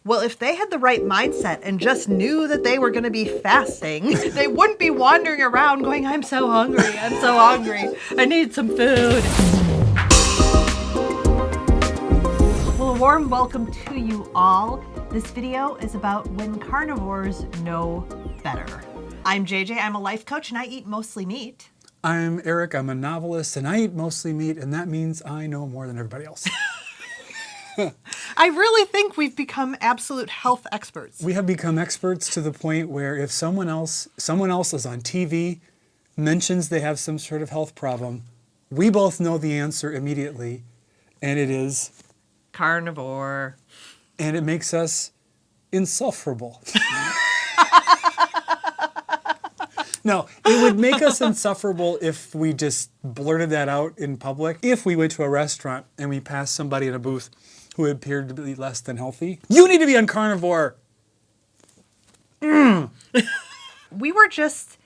Well, if they had the right mindset and just knew that they were going to be fasting, they wouldn't be wandering around going, I'm so hungry, I need some food. Well, a warm welcome to you all. This video is about when carnivores know better. I'm JJ, I'm a life coach, and I eat mostly meat. I'm Eric, I'm a novelist, and I eat mostly meat, and that means I know more than everybody else. I really think we've become absolute health experts. We have become experts to the point where if someone else is on TV, mentions they have some sort of health problem, we both know the answer immediately, and it is... Carnivore. And it makes us insufferable. No, it would make us insufferable if we just blurted that out in public. If we went to a restaurant and we passed somebody in a booth who appeared to be less than healthy, you need to be on Carnivore. We were just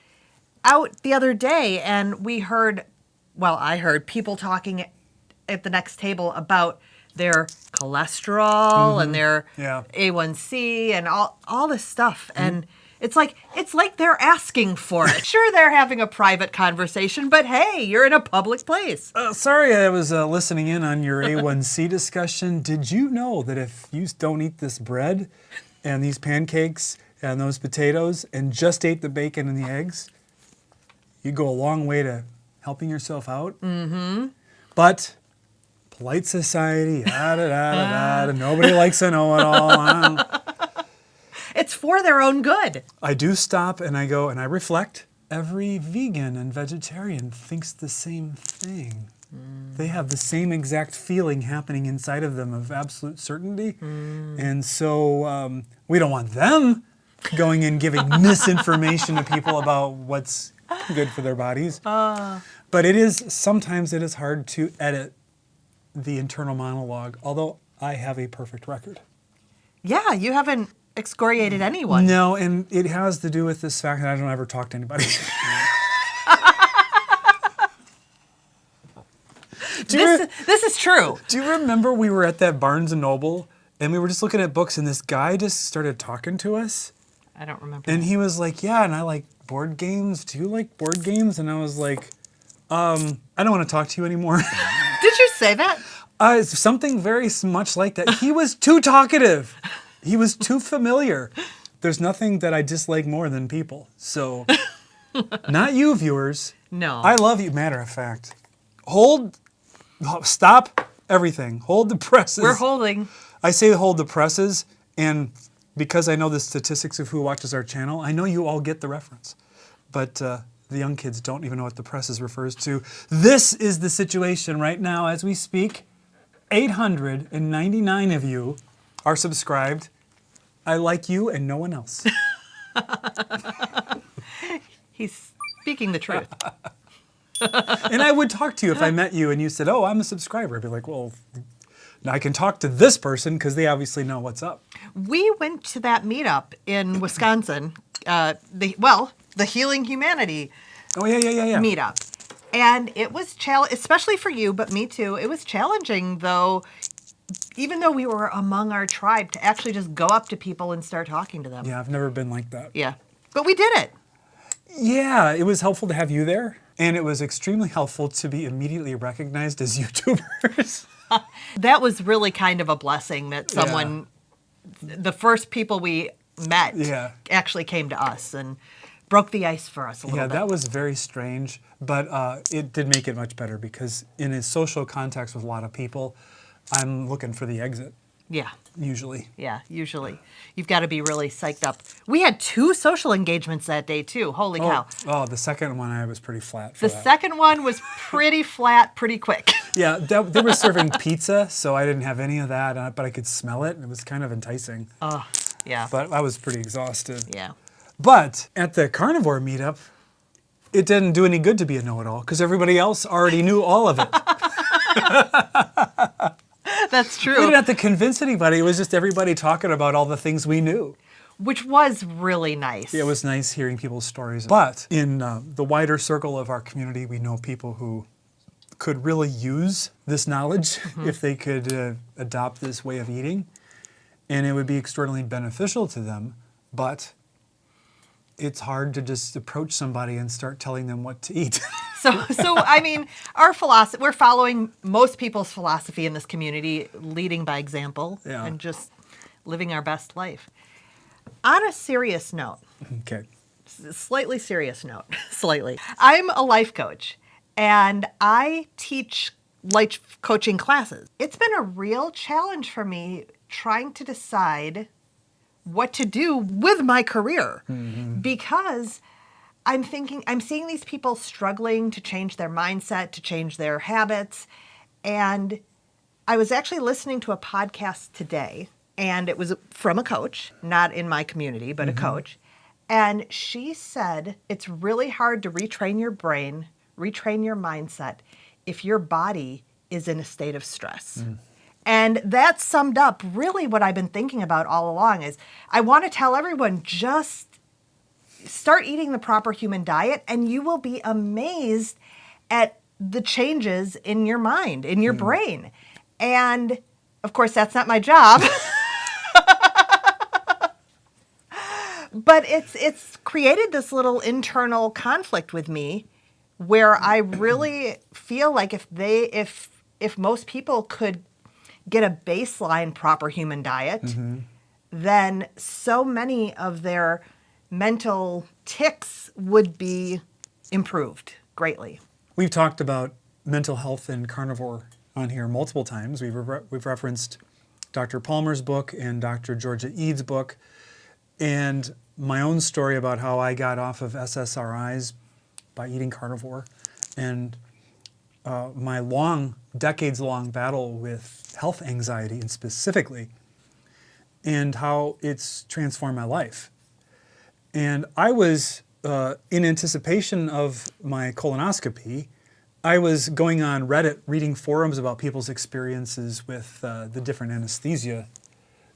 out the other day and we heard, well, I heard people talking at the next table about their cholesterol and their A1C and all this stuff. And it's like they're asking for it. Sure, they're having a private conversation, but hey, you're in a public place. Sorry, I was listening in on your A1C discussion. Did you know that if you don't eat this bread and these pancakes and those potatoes and just ate the bacon and the eggs, you go a long way to helping yourself out? Mm-hmm. But polite society, nobody likes a know-it-all. It's for their own good. I do stop and I go and I reflect. Every vegan and vegetarian thinks the same thing. They have the same exact feeling happening inside of them of absolute certainty. And so we don't want them going and giving misinformation to people about what's good for their bodies. But sometimes it is hard to edit the internal monologue, although I have a perfect record. Yeah, you haven't excoriated anyone. No, and it has to do with this fact that I don't ever talk to anybody. This is true. Do you remember we were at that Barnes & Noble and we were just looking at books and this guy just started talking to us? I don't remember. And he was like, yeah, and I like board games. Do you like board games? And I was like, I don't want to talk to you anymore. Did you say that? Something very much like that. He was too talkative. He was too familiar. There's nothing that I dislike more than people. So, not you, viewers. No. I love you. Matter of fact, stop everything. Hold the presses. We're holding. I say hold the presses, and because I know the statistics of who watches our channel, I know you all get the reference. But the young kids don't even know what the presses refers to. This is the situation right now as we speak. 899 of you are subscribed. I like you and no one else. He's speaking the truth. And I would talk to you if I met you and you said, oh, I'm a subscriber. I'd be like, well, now I can talk to this person because they obviously know what's up. We went to that meetup in Wisconsin, the Healing Humanity meetup. And it was especially for you, but me too. It was challenging, though, even though we were among our tribe, to actually just go up to people and start talking to them. Yeah, I've never been like that. Yeah, but we did it. Yeah, it was helpful to have you there, and it was extremely helpful to be immediately recognized as YouTubers. That was really kind of a blessing that someone, the first people we met, actually came to us and broke the ice for us a little bit. Yeah, that was very strange, but it did make it much better because in a social context with a lot of people, I'm looking for the exit. Yeah. Usually. Yeah, usually. You've got to be really psyched up. We had 2 social engagements that day, too. Holy cow. Oh, the second one I was pretty flat for The second one was pretty flat, pretty quick. Yeah, they were serving pizza, so I didn't have any of that, but I could smell it. It was kind of enticing. Oh, yeah. But I was pretty exhausted. Yeah. But at the Carnivore meetup, it didn't do any good to be a know-it-all because everybody else already knew all of it. That's true. We didn't have to convince anybody. It was just everybody talking about all the things we knew. Which was really nice. It was nice hearing people's stories. But in the wider circle of our community, we know people who could really use this knowledge if they could adopt this way of eating. and it would be extraordinarily beneficial to them, but it's hard to just approach somebody and start telling them what to eat. So I mean, our philosophy, we're following most people's philosophy in this community, leading by example Yeah. and just living our best life. On a serious note, Okay. slightly serious note, slightly. I'm a life coach and I teach life coaching classes. It's been a real challenge for me trying to decide what to do with my career because I'm seeing these people struggling to change their mindset, to change their habits. And I was actually listening to a podcast today, and it was from a coach, not in my community, but a coach. And she said it's really hard to retrain your brain, retrain your mindset if your body is in a state of stress. And that summed up really what I've been thinking about all along is I want to tell everyone just start eating the proper human diet and you will be amazed at the changes in your mind, in your brain. And of course, that's not my job. But it's created this little internal conflict with me where I really feel like if most people could get a baseline proper human diet, then so many of their mental tics would be improved greatly. We've talked about mental health and carnivore on here multiple times. We've referenced Dr. Palmer's book and Dr. Georgia Eads' book, and my own story about how I got off of SSRIs by eating carnivore, and my decades-long battle with health anxiety, and specifically, and how it's transformed my life. And I was, in anticipation of my colonoscopy, I was going on Reddit reading forums about people's experiences with the different anesthesia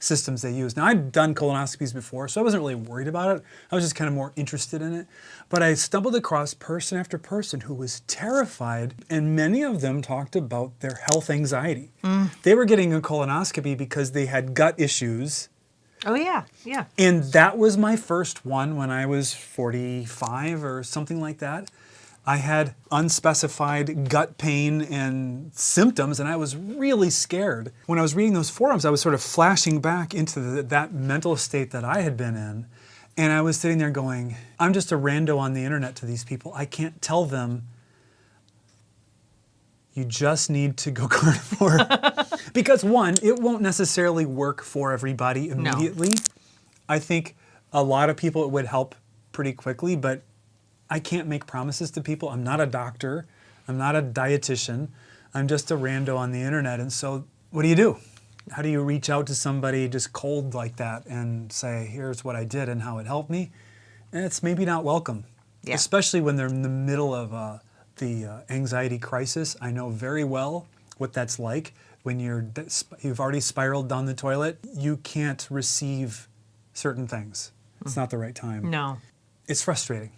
systems they use. Now, I'd done colonoscopies before, so I wasn't really worried about it. I was just kind of more interested in it. But I stumbled across person after person who was terrified, and many of them talked about their health anxiety. They were getting a colonoscopy because they had gut issues. Oh, yeah, yeah. And that was my first one when I was 45 or something like that. I had unspecified gut pain and symptoms, and I was really scared. When I was reading those forums, I was sort of flashing back into that mental state that I had been in. And I was sitting there going, I'm just a rando on the internet to these people. I can't tell them, you just need to go carnivore. Because one, it won't necessarily work for everybody immediately. No. I think a lot of people it would help pretty quickly, but I can't make promises to people. I'm not a doctor. I'm not a dietitian. I'm just a rando on the internet. And so what do? How do you reach out to somebody just cold like that and say, here's what I did and how it helped me? And it's maybe not welcome, especially when they're in the middle of the anxiety crisis. I know very well what that's like. When you've already spiraled down the toilet, you can't receive certain things. It's not the right time. No. It's frustrating.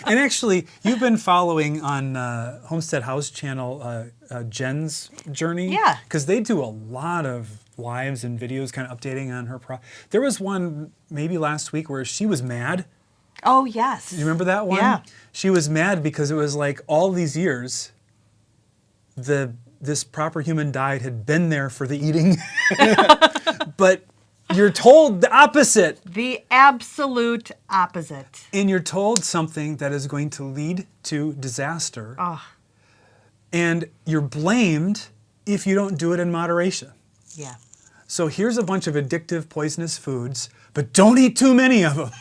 And actually, you've been following on Homestead House channel Jen's journey. Yeah. Because they do a lot of lives and videos kind of updating on her There was one maybe last week where she was mad. Oh, yes. You remember that one? Yeah. She was mad because it was like all these years, this proper human diet had been there for the eating. But you're told the opposite. The absolute opposite. And you're told something that is going to lead to disaster. Oh. And you're blamed if you don't do it in moderation. Yeah. So here's a bunch of addictive, poisonous foods, but don't eat too many of them.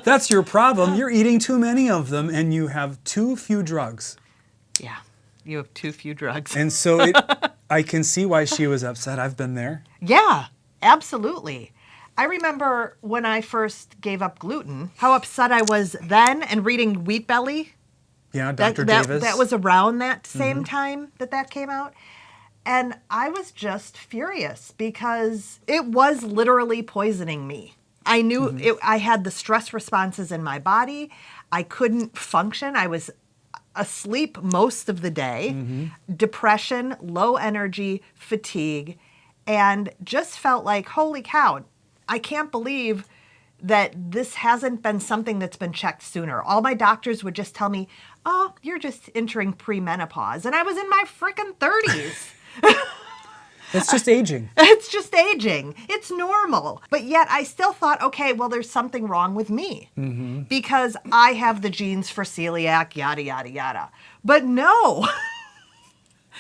That's your problem. You're eating too many of them, and you have too few drugs. Yeah. You have too few drugs. And so I can see why she was upset. I've been there. Yeah. Absolutely. I remember when I first gave up gluten, how upset I was then, and reading Wheat Belly. Yeah, Dr. Davis. That was around that same time that came out. And I was just furious because it was literally poisoning me. I knew I had the stress responses in my body. I couldn't function. I was asleep most of the day. Depression, low energy, fatigue. and just felt like, holy cow, I can't believe that this hasn't been something that's been checked sooner. All my doctors would just tell me, oh, you're just entering premenopause. And I was in my freaking 30s. It's just aging. It's just aging. It's normal. But yet I still thought, okay, well, there's something wrong with me because I have the genes for celiac, yada, yada, yada. But no,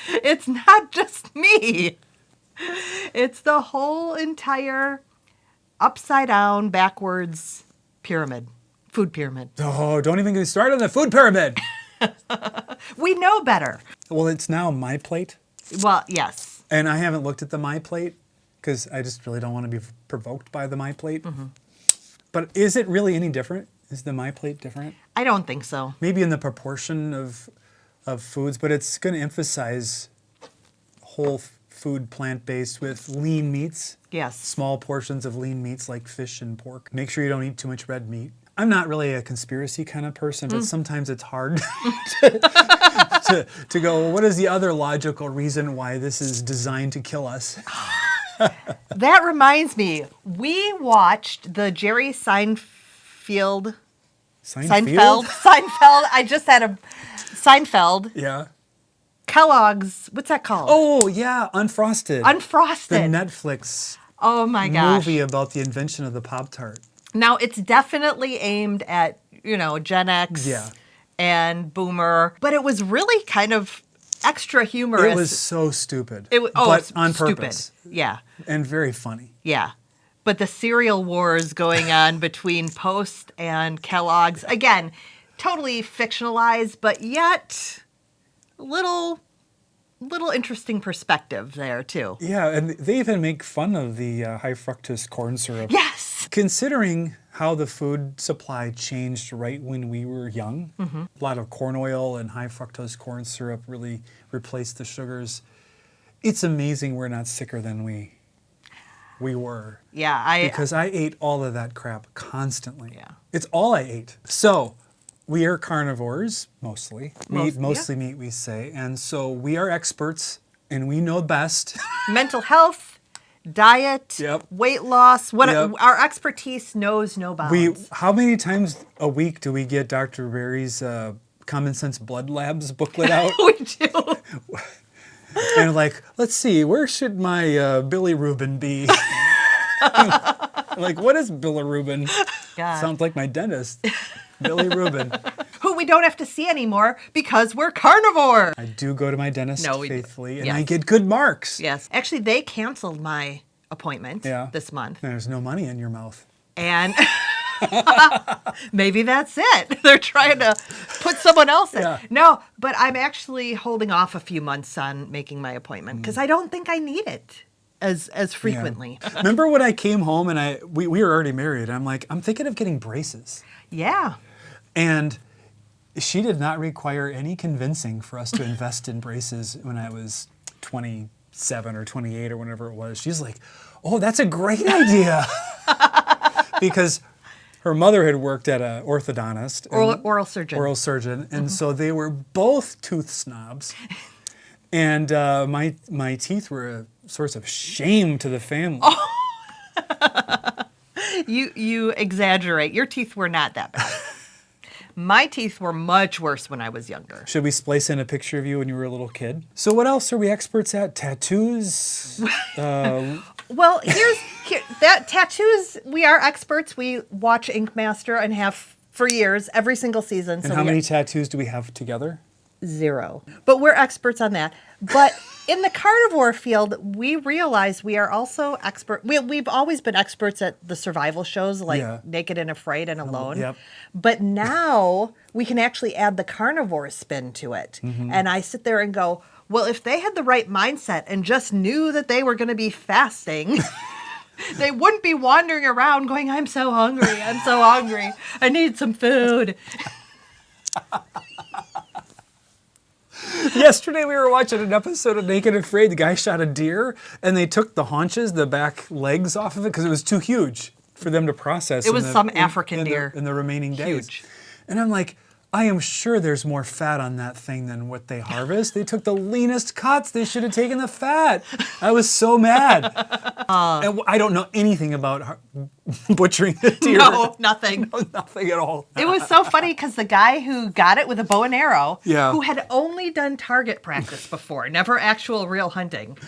it's not just me. It's the whole entire upside down, backwards pyramid, food pyramid. Oh, don't even get me started on the food pyramid. We know better. Well, it's now my plate. Well, yes. And I haven't looked at the My Plate because I just really don't want to be provoked by the My Plate. But is it really any different? Is the My Plate different? I don't think so. Maybe in the proportion of foods, but it's going to emphasize whole food, plant-based with lean meats. Yes. Small portions of lean meats like fish and pork. Make sure you don't eat too much red meat. I'm not really a conspiracy kind of person, but sometimes it's hard to go, well, what is the other logical reason why this is designed to kill us? That reminds me, we watched the Jerry Seinfeld. I just had a Seinfeld. Yeah. Kellogg's, what's that called? Oh, yeah, Unfrosted. Unfrosted. The Netflix Oh my gosh. movie about the invention of the Pop-Tart. Now, it's definitely aimed at, Gen X Yeah. and Boomer, but it was really kind of extra humorous. It was so stupid, but on stupid. purpose. Yeah, And very funny. yeah. But the cereal wars going on between Post and Kellogg's, again, totally fictionalized, but yet a little interesting perspective there, too. Yeah, and they even make fun of the high fructose corn syrup. Yes. Considering how the food supply changed right when we were young, a lot of corn oil and high fructose corn syrup really replaced the sugars. It's amazing we're not sicker than we were. Yeah, Because I ate all of that crap constantly. Yeah. It's all I ate. So we are carnivores, mostly. We eat mostly meat, we say. And so we are experts and we know best. mental health, diet, weight loss. Our expertise knows no bounds. How many times a week do we get Dr. Barry's Common Sense Blood Labs booklet out? We do. And like, let's see, where should my bilirubin be? Like, what is bilirubin? God. Sounds like my dentist. Bilirubin. Who we don't have to see anymore because we're carnivore. I do go to my dentist faithfully, and Yes. I get good marks. Yes. Actually, they canceled my appointment this month. There's no money in your mouth. And maybe that's it. They're trying to put someone else in. Yeah. No, but I'm actually holding off a few months on making my appointment because I don't think I need it as frequently. Yeah. Remember when I came home and we were already married. I'm like, I'm thinking of getting braces. Yeah. And she did not require any convincing for us to invest in braces when I was 27 or 28 or whenever it was. She's like, oh, that's a great idea. Because her mother had worked at an orthodontist. Oral surgeon. Oral surgeon. And so they were both tooth snobs. And my teeth were a source of shame to the family. Oh. You exaggerate. Your teeth were not that bad. My teeth were much worse when I was younger. Should we splice in a picture of you when you were a little kid? So what else are we experts at? Tattoos? Well, tattoos, we are experts. We watch Ink Master and have for years, every single season. And how many tattoos do we have together? 0. But we're experts on that. But in the carnivore field, we realize we are also expert. We've always been experts at the survival shows like Naked and Afraid and Alone. Yep. But now we can actually add the carnivore spin to it. And I sit there and go, well, if they had the right mindset and just knew that they were going to be fasting, they wouldn't be wandering around going, I'm so hungry. I'm so hungry. I need some food. Yesterday we were watching an episode of Naked and Afraid. The guy shot a deer, and they took the haunches, the back legs off of it because it was too huge for them to process. It was some African deer. In the remaining days. Huge. And I'm like, I am sure there's more fat on that thing than what they harvest. They took the leanest cuts. They should have taken the fat. I was so mad. And I don't know anything about butchering a deer. No, nothing. No, nothing at all. It was so funny because the guy who got it with a bow and arrow, Yeah. who had only done target practice before, never actual real hunting,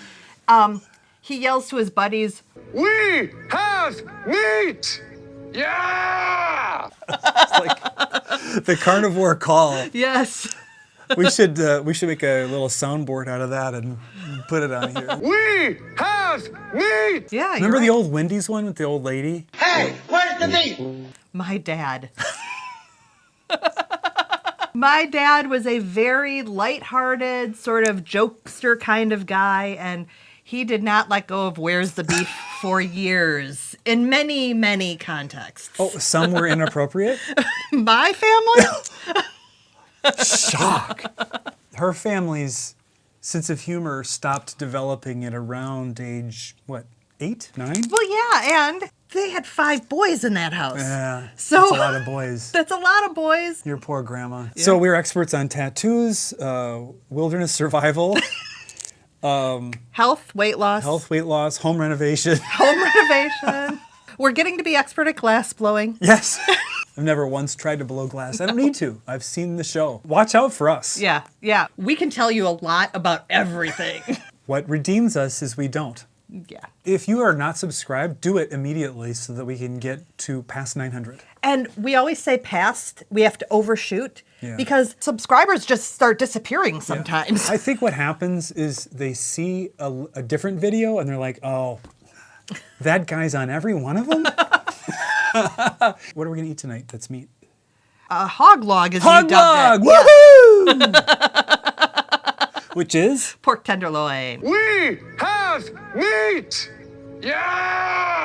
he yells to his buddies, We have meat! Yeah! It's like the carnivore call. yes. We should make a little soundboard out of that and put it on here. We have meat! Yeah, Remember you're the right. old Wendy's one with the old lady? Hey, where's the meat? My dad. My dad was a very lighthearted, sort of jokester kind of guy, and he did not let go of where's the beef for years in many, many contexts. Oh, some were inappropriate? My family? Shock. Her family's sense of humor stopped developing at around age, what, 8, 9? Well, yeah, and they had 5 boys in that house. Yeah, So that's a lot of boys. That's a lot of boys. Your poor grandma. So we're experts on tattoos, wilderness survival, Health, weight loss, health, weight loss, home renovation. home renovation. We're getting to be expert at glass blowing. Yes. I've never once tried to blow glass. I don't need to. I've seen the show. Watch out for us. Yeah, yeah. We can tell you a lot about everything. What redeems us is we don't. Yeah. If you are not subscribed, do it immediately so that we can get to past 900. And we always say past, we have to overshoot Yeah. because subscribers just start disappearing sometimes. I think what happens is they see a different video and they're like, oh, that guy's on every one of them? What are we going to eat tonight that's meat? A hog log is Hog you log! dubbed it. Yeah. Woohoo! Which is? Pork tenderloin. We have meat! Yeah!